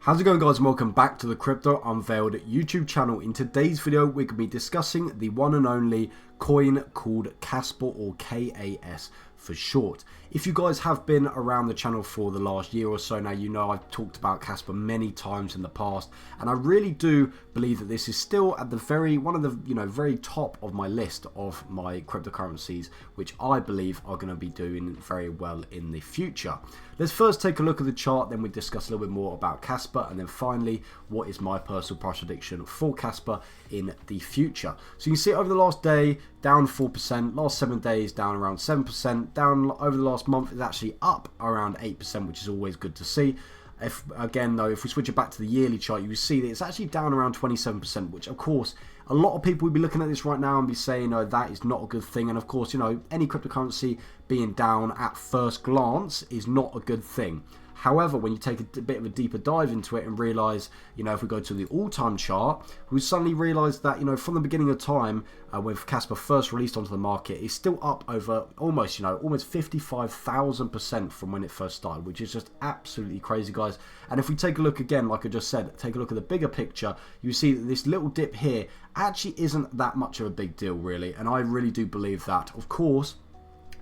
How's it going, guys, and welcome back to the Crypto Unveiled YouTube channel. In today's video, we're going to be discussing the one and only coin called Casper, or KAS for short. If you guys have been around the channel for the last year or so now, you know I've talked about Casper many times in the past, and I really do believe that this is still at the one of the very top of my list of my cryptocurrencies, which I believe are going to be doing very well in the future. Let's first take a look at the chart, then we discuss a little bit more about Casper, and then finally what is my personal price prediction for Casper in the future. So you can see over the last day down 4%, last 7 days down around 7%, down over the last month is actually up around 8%, which is always good to see. If we switch it back to the yearly chart, you will see that it's actually down around 27%, which of course a lot of people would be looking at this right now and be saying, no, that is not a good thing. And of course, any cryptocurrency being down at first glance is not a good thing. However, when you take a bit of a deeper dive into it and realize, if we go to the all-time chart, we suddenly realize that, from the beginning of time, when Casper first released onto the market, it's still up over almost 55,000% from when it first started, which is just absolutely crazy, guys. And if we take a look again, like I just said, take a look at the bigger picture, you see that this little dip here actually isn't that much of a big deal, really. And I really do believe that. Of course,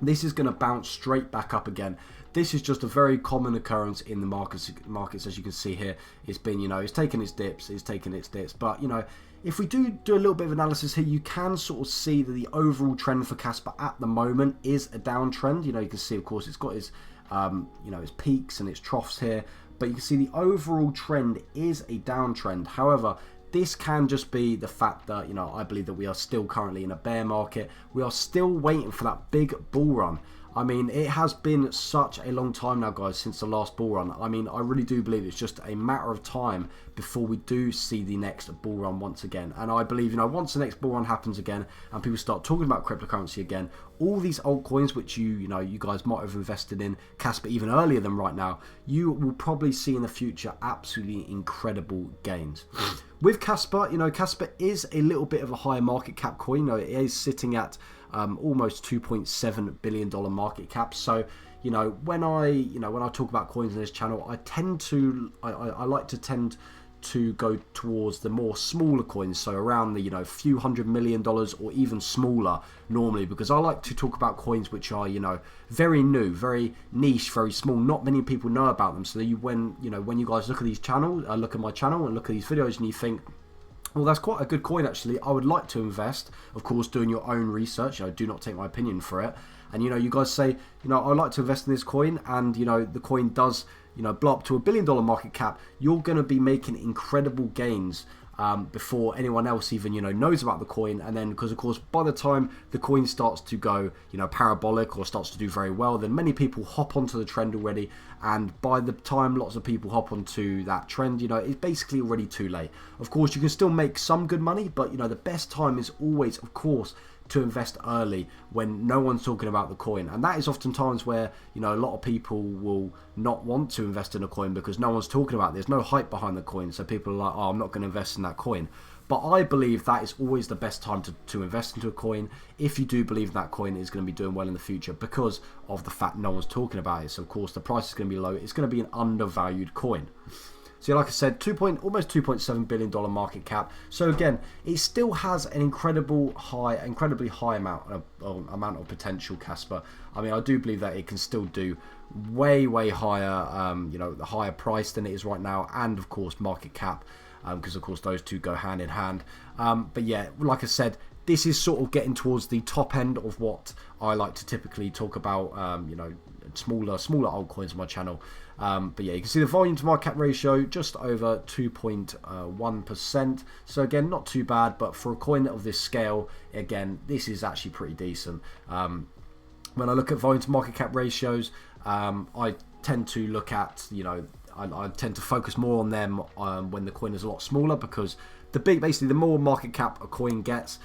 this is going to bounce straight back up again. This is just a very common occurrence in the markets, as you can see here. It's been, it's taken its dips, but if we do a little bit of analysis here, you can sort of see that the overall trend for Casper at the moment is a downtrend. You can see, of course, it's got its its peaks and its troughs here, but you can see the overall trend is a downtrend. However, this can just be the fact that, I believe that we are still currently in a bear market. We are still waiting for that big bull run. I mean, it has been such a long time now, guys, since the last bull run. I mean, I really do believe it's just a matter of time before we do see the next bull run once again. And I believe, once the next bull run happens again and people start talking about cryptocurrency again, all these altcoins, which you guys might have invested in Casper even earlier than right now, you will probably see in the future absolutely incredible gains. With Casper, Casper is a little bit of a higher market cap coin. It is sitting at almost $2.7 billion market cap. So, when I talk about coins on this channel, I like to tend to go towards the more smaller coins, so around the few $100 million or even smaller normally, because I like to talk about coins which are very new, very niche, very small. Not many people know about them. So that when you guys look at these channels, look at my channel and look at these videos, and you think, well, that's quite a good coin actually, I would like to invest. Of course, doing your own research, do not take my opinion for it. And you guys say, I would like to invest in this coin, and the coin does blow up to $1 billion market cap. You're going to be making incredible gains before anyone else even knows about the coin. And then, because of course by the time the coin starts to go parabolic or starts to do very well, then many people hop onto the trend already, and by the time lots of people hop onto that trend, it's basically already too late. Of course, you can still make some good money, but the best time is always, of course, to invest early when no one's talking about the coin. And that is oftentimes where a lot of people will not want to invest in a coin because no one's talking about it. There's no hype behind the coin, so people are like, oh, I'm not going to invest in that coin. But I believe that is always the best time to invest into a coin if you do believe that coin is going to be doing well in the future, because of the fact no one's talking about it. So of course the price is going to be low. It's going to be an undervalued coin. So like I said, almost $2.7 billion market cap. So again, it still has an incredibly high amount of potential, Casper. I mean, I do believe that it can still do way higher, the higher price than it is right now, and of course market cap, because of course those two go hand in hand. But yeah, like I said, this is sort of getting towards the top end of what I like to typically talk about, smaller altcoins on my channel. But yeah, you can see the volume to market cap ratio just over 2.1%. So again, not too bad, but for a coin of this scale, again, this is actually pretty decent. When I look at volume to market cap ratios, I tend to look at, I tend to focus more on them when the coin is a lot smaller, because basically the more market cap a coin gets,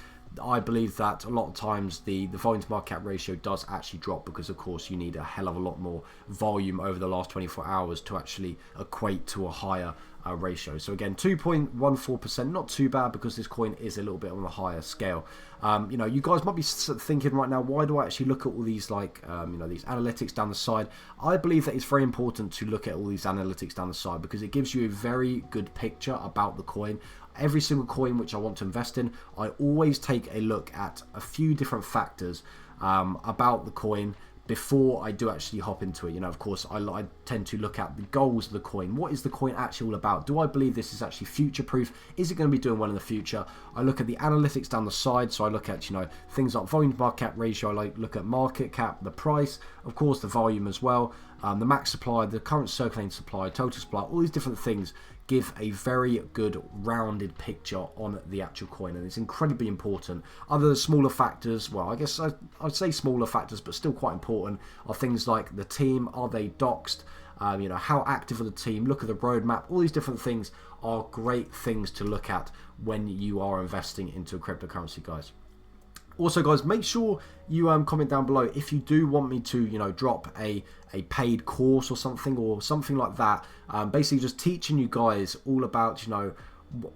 I believe that a lot of times the volume to market cap ratio does actually drop, because of course you need a hell of a lot more volume over the last 24 hours to actually equate to a higher ratio. So again, 2.14%, not too bad because this coin is a little bit on the higher scale. You know, you guys might be thinking right now, why do I actually look at all these, like, you know, these analytics down the side? I believe that it's very important to look at all these analytics down the side because it gives you a very good picture about the coin. Every single coin which I want to invest in, I always take a look at a few different factors about the coin before I do actually hop into it. You know, of course, I tend to look at the goals of the coin. What is the coin actually all about? Do I believe this is actually future-proof? Is it going to be doing well in the future? I look at the analytics down the side, so I look at, you know, things like volume to market cap ratio. I look at market cap, the price, of course, the volume as well, the max supply, the current circulating supply, total supply, all these different things give a very good rounded picture on the actual coin, and it's incredibly important. Other smaller factors, well, I guess I'd say smaller factors, but still quite important, are things like the team. Are they doxed? You know, how active are the team? Look at the roadmap. All these different things are great things to look at when you are investing into a cryptocurrency, guys. Also, guys, make sure you comment down below if you do want me to, you know, drop a paid course or something like that. Basically, just teaching you guys all about, you know,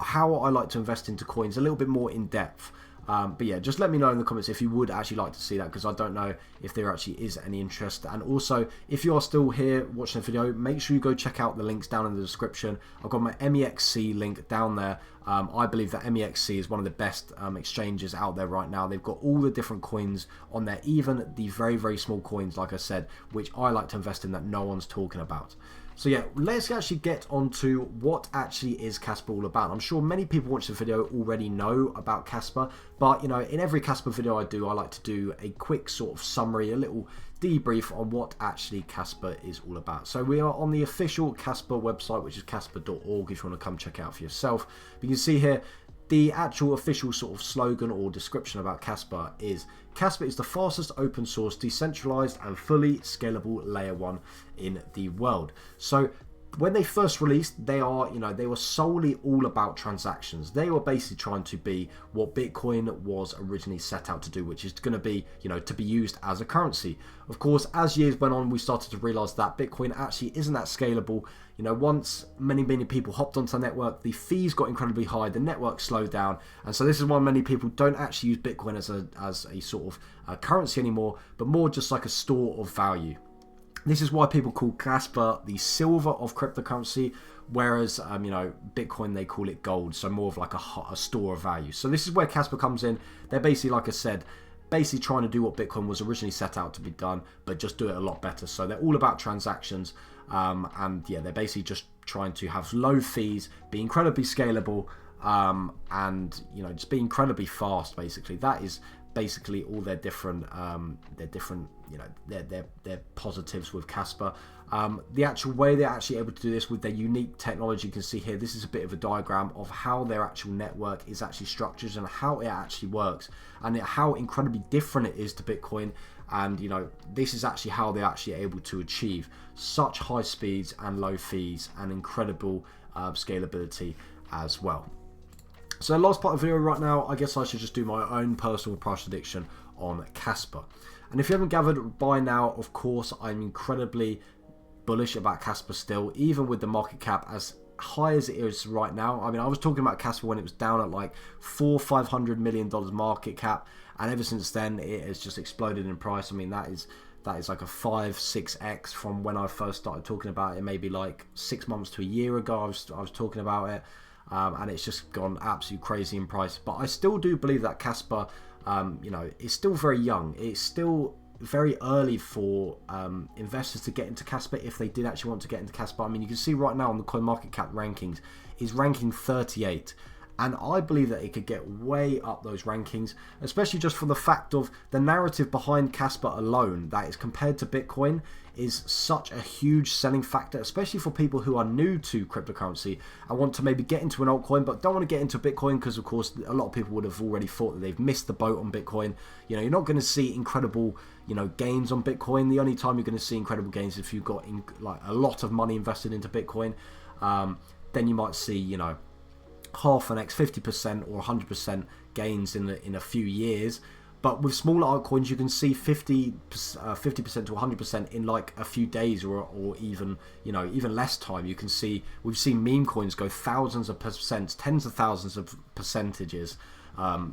how I like to invest into coins a little bit more in depth. But yeah, just let me know in the comments if you would actually like to see that, because I don't know if there actually is any interest. And also, if you are still here watching the video, make sure you go check out the links down in the description. I've got my MEXC link down there. I believe that MEXC is one of the best exchanges out there right now. They've got all the different coins on there, even the very, very small coins, like I said, which I like to invest in that no one's talking about. So yeah, let's actually get on to what actually is Casper all about. I'm sure many people watching the video already know about Casper, but you know, in every Casper video I do, I like to do a quick sort of summary, a little debrief on what actually Casper is all about. So we are on the official Casper website, which is casper.org, if you want to come check out for yourself. But you can see here, the actual official sort of slogan or description about Casper is: Casper is the fastest open source, decentralized and fully scalable layer 1 in the world. So when they first released, they were solely all about transactions. They were basically trying to be what Bitcoin was originally set out to do, which is going to be, you know, to be used as a currency. Of course, as years went on, we started to realize that Bitcoin actually isn't that scalable. You know, once many people hopped onto the network, the fees got incredibly high, the network slowed down, and so this is why many people don't actually use Bitcoin as a sort of currency anymore, but more just like a store of value. This is why people call Casper the silver of cryptocurrency, whereas you know, Bitcoin, they call it gold, so more of like a store of value. So this is where Casper comes in. They're basically, like I said, basically trying to do what Bitcoin was originally set out to be done, but just do it a lot better. So they're all about transactions, and yeah, they're basically just trying to have low fees, be incredibly scalable, and you know, just be incredibly fast. Basically, that is basically all their different you know, their positives with Casper. The actual way they're actually able to do this with their unique technology, you can see here, this is a bit of a diagram of how their actual network is actually structured and how it actually works, and how incredibly different it is to Bitcoin. And you know, this is actually how they're actually able to achieve such high speeds and low fees and incredible scalability as well. So the last part of the video right now, I guess I should just do my own personal price prediction on Casper. And if you haven't gathered by now, of course, I'm incredibly bullish about Casper still, even with the market cap as high as it is right now. I mean, I was talking about Casper when it was down at like $500 million market cap, and ever since then it has just exploded in price. I mean, that is like a 5-6x from when I first started talking about it, maybe like 6 months to a year ago. I was talking about it. And it's just gone absolutely crazy in price. But I still do believe that Casper, you know, is still very young. It's still very early for investors to get into Casper if they did actually want to get into Casper. I mean, you can see right now on the CoinMarketCap rankings, is ranking 38. And I believe that it could get way up those rankings, especially just for the fact of the narrative behind Casper alone, that is compared to Bitcoin, is such a huge selling factor, especially for people who are new to cryptocurrency and want to maybe get into an altcoin but don't want to get into Bitcoin, because of course a lot of people would have already thought that they've missed the boat on Bitcoin. You know, you're not going to see incredible, you know, gains on Bitcoin. The only time you're going to see incredible gains is if you've got like a lot of money invested into Bitcoin. Then you might see, you know, half an X, 50% or 100% gains in a few years. But with smaller altcoins, you can see 50% to 100% in like a few days, or even, you know, even less time. You can see, we've seen meme coins go thousands of percent, tens of thousands of percentages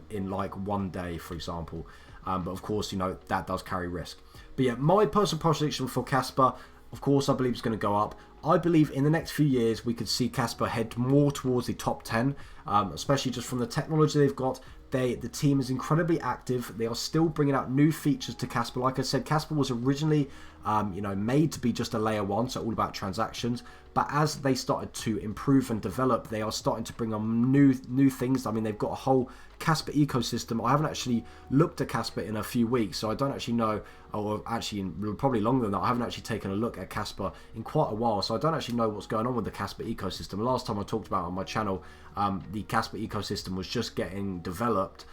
in like one day, for example. But of course, you know, that does carry risk. But yeah, my personal prediction for Casper, of course, I believe it's going to go up. I believe in the next few years we could see Casper head more towards the top 10, especially just from the technology they've got. The team is incredibly active. They are still bringing out new features to Casper. Like I said, Casper was originally you know, made to be just a layer 1, so all about transactions. But as they started to improve and develop, they are starting to bring on new things. I mean, they've got a whole Casper ecosystem. I haven't actually looked at Casper in a few weeks, so I don't actually know, or actually probably longer than that. I haven't actually taken a look at Casper in quite a while, so I don't actually know what's going on with the Casper ecosystem. The last time I talked about it on my channel, the Casper ecosystem was just getting developed.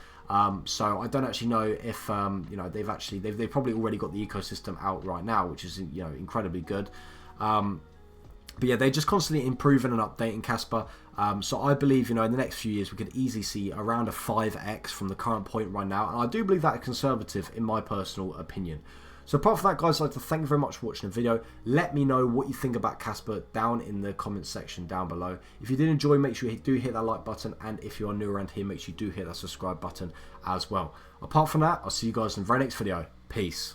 So I don't actually know if you know, they've probably already got the ecosystem out right now, which is, you know, incredibly good. But yeah, they're just constantly improving and updating Casper. So I believe, you know, in the next few years we could easily see around a 5x from the current point right now, and I do believe that is conservative in my personal opinion. So apart from that, guys, I'd like to thank you very much for watching the video. Let me know what you think about Casper down in the comments section down below. If you did enjoy, make sure you do hit that like button, and if you are new around here, make sure you do hit that subscribe button as well. Apart from that, I'll see you guys in the very next video. Peace.